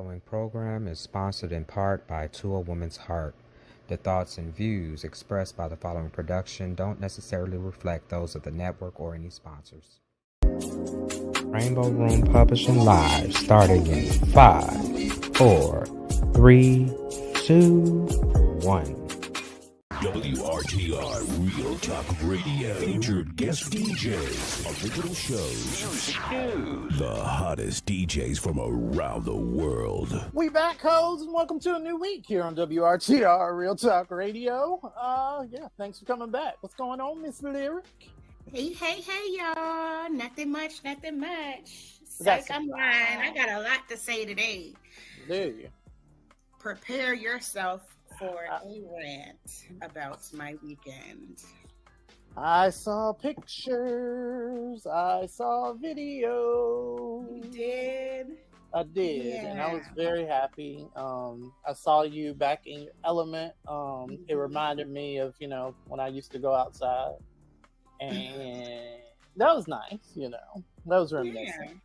following program is sponsored in part by To a Woman's Heart. The thoughts and views expressed by the following production don't necessarily reflect those of the network or any sponsors. Rainbow Room Publishing Live, starting in 5, 4, 3, 2, 1. WRTR Real Talk Radio. Featured guest DJs, original shows, music news, the hottest DJs from around the world. We back, hoes, and welcome to a new week here on WRTR Real Talk Radio. Thanks for coming back. What's going on, Miss Lyric? Hey, y'all. Nothing much. Psych, I'm lying. I got a lot to say today. Do you? Prepare yourself for a rant about my weekend. I saw pictures. I saw video. You did? I did, yeah. And I was very happy. I saw you back in your element. It reminded me of, when I used to go outside. And that was nice, That was reminiscent.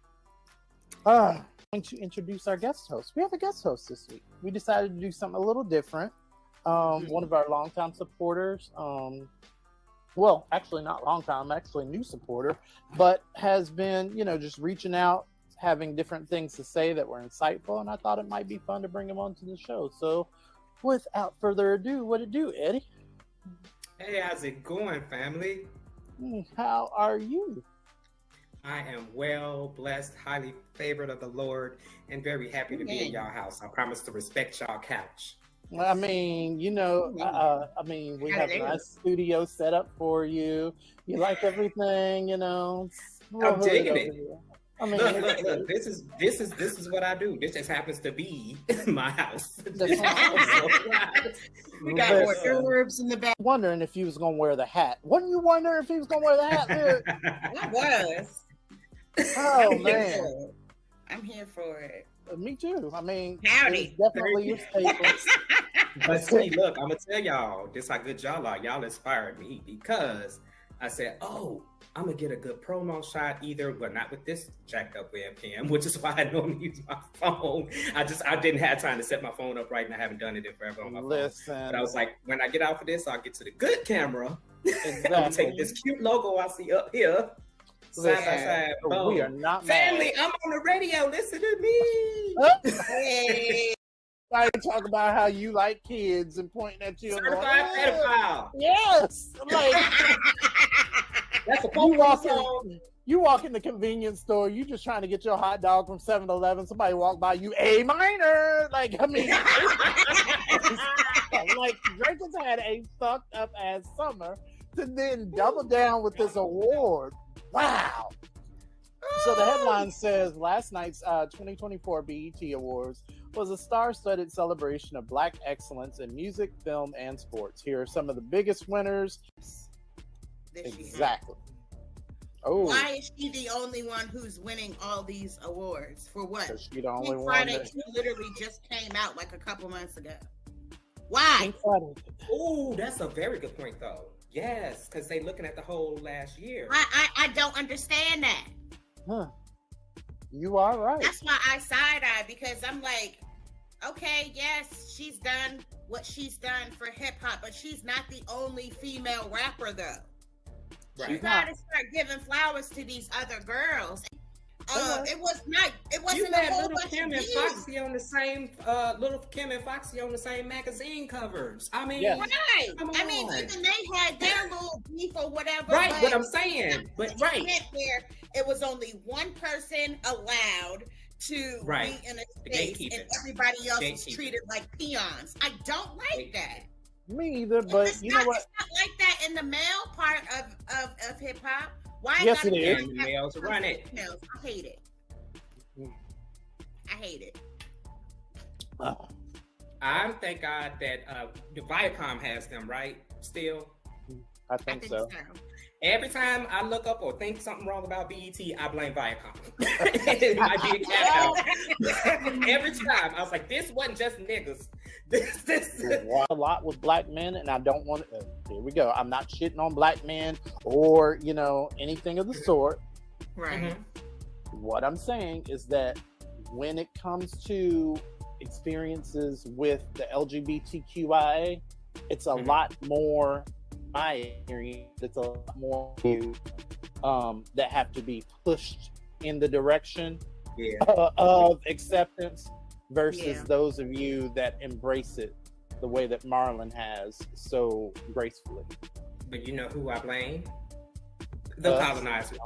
I'm going to introduce our guest host. We have a guest host this week. We decided to do something a little different. One of our longtime supporters, well, actually not longtime, actually new supporter, but has been, just reaching out, having different things to say that were insightful, and I thought it might be fun to bring him onto the show. So without further ado, what it do, Eddie? Hey, how's it going, family? How are you? I am well, blessed, highly favored of the Lord, and very happy to be in y'all house. I promise to respect y'all couch. I mean, we have a nice studio set up for you. You like everything, I'm digging it. I mean, look, this is what I do. This just happens to be my house. We got more herbs in the back. Wondering if he was gonna wear the hat. Wasn't you wondering if he was gonna wear the hat? I was. Oh man, I'm here for it. Me too. I mean, howdy. Definitely your staple. But see, look, I'm gonna tell y'all this how good y'all are. Y'all inspired me because I said, I'm gonna get a good promo shot either, but not with this jacked up webcam, which is why I don't use my phone. I didn't have time to set my phone up right, and I haven't done it in forever on my phone. But I was like, when I get out for this, I'll get to the good camera. Exactly. I'll take this cute logo I see up here. Side by side. Boom. We are not family. mad. I'm on the radio. Listen to me. Hey. I talk about how you like kids and pointing at you. Certified pedophile. Yes. That's a you walk in the convenience store, you just trying to get your hot dog from 7-Eleven. Somebody walk by you, A minor. Drake has had a fucked up ass summer to then double down with this award. Wow. So the headline says last night's 2024 BET Awards was a star-studded celebration of Black excellence in music, film, and sports. Here are some of the biggest winners. Exactly. Oh. Why is she the only one who's winning all these awards? For what? She the only one. Friday literally just came out like a couple months ago. Why? Oh, that's a very good point, though. Yes, because they looking at the whole last year. I don't understand that. Huh. You are right. That's why I side-eye, because I'm like, okay, yes, she's done what she's done for hip-hop, but she's not the only female rapper, though. Right. You gotta start giving flowers to these other girls. It wasn't you a had whole Little bunch Kim of and views. Foxy on the same magazine covers. I mean, right. I mean, even they had their little beef or whatever. Right, but I'm saying, it was only one person allowed to be in a space, and everybody else was treated like peons. I don't like that. Me either, but you know what? It's not like that in the male part of hip hop. Why? Yes, it is. Males run it. I hate it. I hate it. I thank God that the Viacom has them, right? Still, I think so. Every time I look up or think something wrong about BET, I blame Viacom. It might be a cat house. Every time I was like, this wasn't just niggas. This a lot with black men, and I don't want to. Here we go. I'm not shitting on black men or anything of the sort. Right. What I'm saying is that when it comes to experiences with the LGBTQIA, it's a lot more, my experience, it's a lot more that have to be pushed in the direction of acceptance versus those of you that embrace it the way that Marlon has so gracefully. But you know who I blame? The colonizers.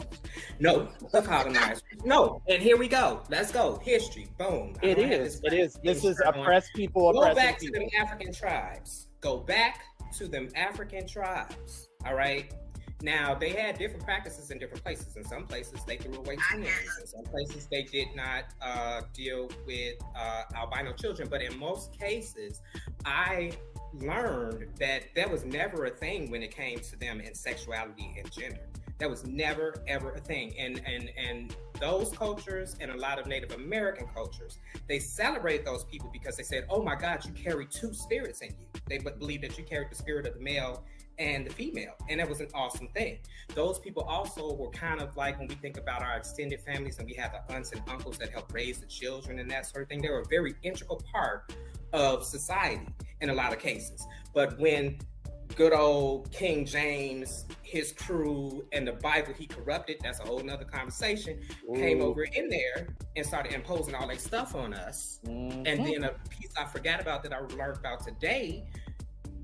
No, the colonizers. No, and here we go. Let's go. History. Boom. It is. This is oppressed people. Go back to them African tribes. Go back to them African tribes. All right. Now, they had different practices in different places. In some places, they threw away teenagers. In some places, they did not deal with albino children. But in most cases, I learned that was never a thing when it came to them in sexuality and gender. That was never, ever a thing. And those cultures and a lot of Native American cultures, they celebrate those people because they said, oh my God, you carry two spirits in you. They believe that you carried the spirit of the male and the female. And that was an awesome thing. Those people also were kind of like, when we think about our extended families and we have the aunts and uncles that help raise the children and that sort of thing, they were a very integral part of society in a lot of cases. But when good old King James, his crew, and the Bible he corrupted, that's a whole nother conversation, came over in there and started imposing all that stuff on us. And then a piece I forgot about that I learned about today,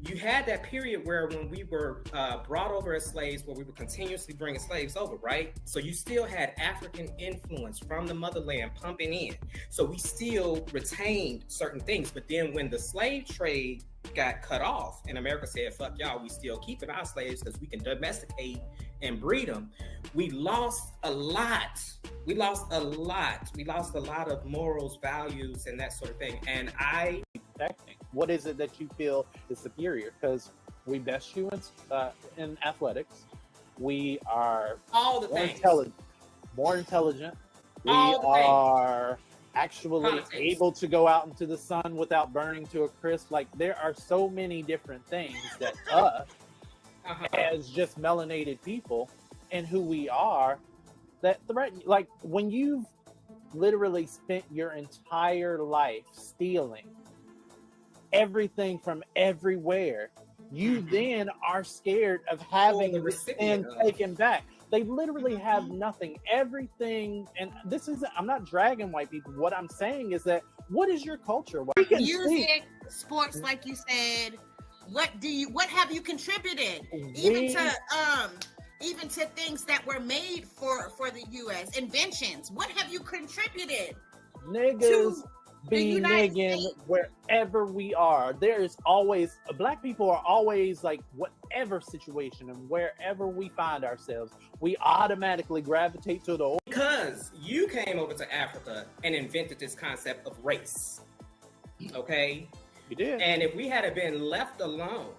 you had that period where when we were brought over as slaves, where we were continuously bringing slaves over, right? So you still had African influence from the motherland pumping in. So we still retained certain things. But then when the slave trade got cut off and America said, fuck y'all, we still keeping our slaves because we can domesticate and breed them, we lost a lot. We lost a lot of morals, values, and that sort of thing. And what is it that you feel is superior? Because we best you in athletics. We are all the more intelligent. We are actually able to go out into the sun without burning to a crisp. Like, there are so many different things that us as just melanated people and who we are that threaten. Like, when you've literally spent your entire life stealing everything from everywhere, you then are scared of having and taken back. They literally have nothing, everything. And this is, I'm not dragging white people. What I'm saying is that, what is your culture? Music, sports, like you said. What have you contributed? Even to things that were made for the U.S. inventions. What have you contributed? Niggas be nigging wherever we are. There is always, black people are always like, whatever situation and wherever we find ourselves, we automatically gravitate to the. Because you came over to Africa and invented this concept of race. Okay? You did. And if we had been left alone,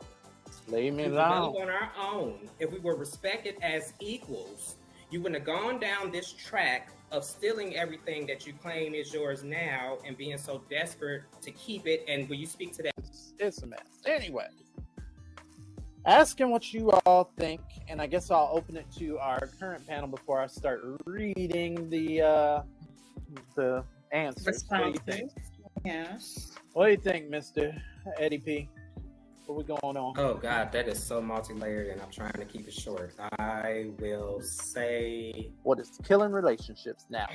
on our own, if we were respected as equals, you wouldn't have gone down this track of stealing everything that you claim is yours now and being so desperate to keep it. And will you speak to that? It's a mess. Anyway, asking what you all think, and I guess I'll open it to our current panel before I start reading the answers. What do you think? Yes. What do you think, Mr. Eddie P? What we going on? Oh God, that is so multi-layered, and I'm trying to keep it short. I will say, what is killing relationships now?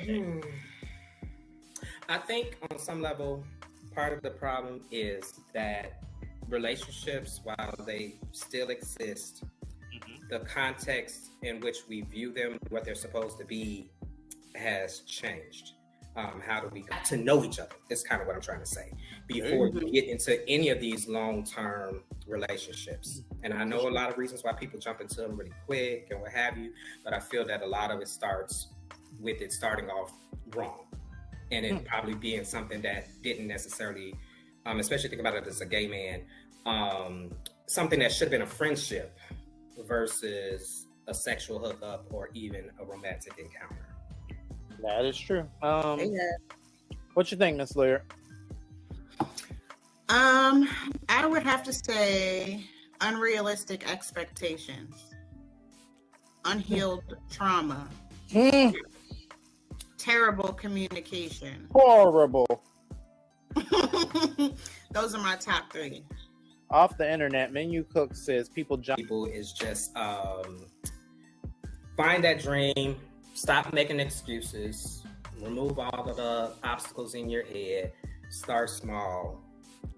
I think on some level, part of the problem is that relationships, while they still exist, the context in which we view them, what they're supposed to be, has changed. How do we get to know each other? That's kind of what I'm trying to say before you get into any of these long-term relationships. And I know a lot of reasons why people jump into them really quick and what have you, but I feel that a lot of it starts with it starting off wrong and it probably being something that didn't necessarily, especially think about it as a gay man, something that should have been a friendship versus a sexual hookup or even a romantic encounter. That is true. What you think, Miss Lear? I would have to say unrealistic expectations, unhealed trauma, terrible communication. Horrible. Those are my top 3. Off the internet, Menu Cook says people is just find that dream, stop making excuses, remove all of the obstacles in your head, start small,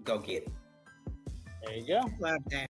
go get it. There you go. Love that.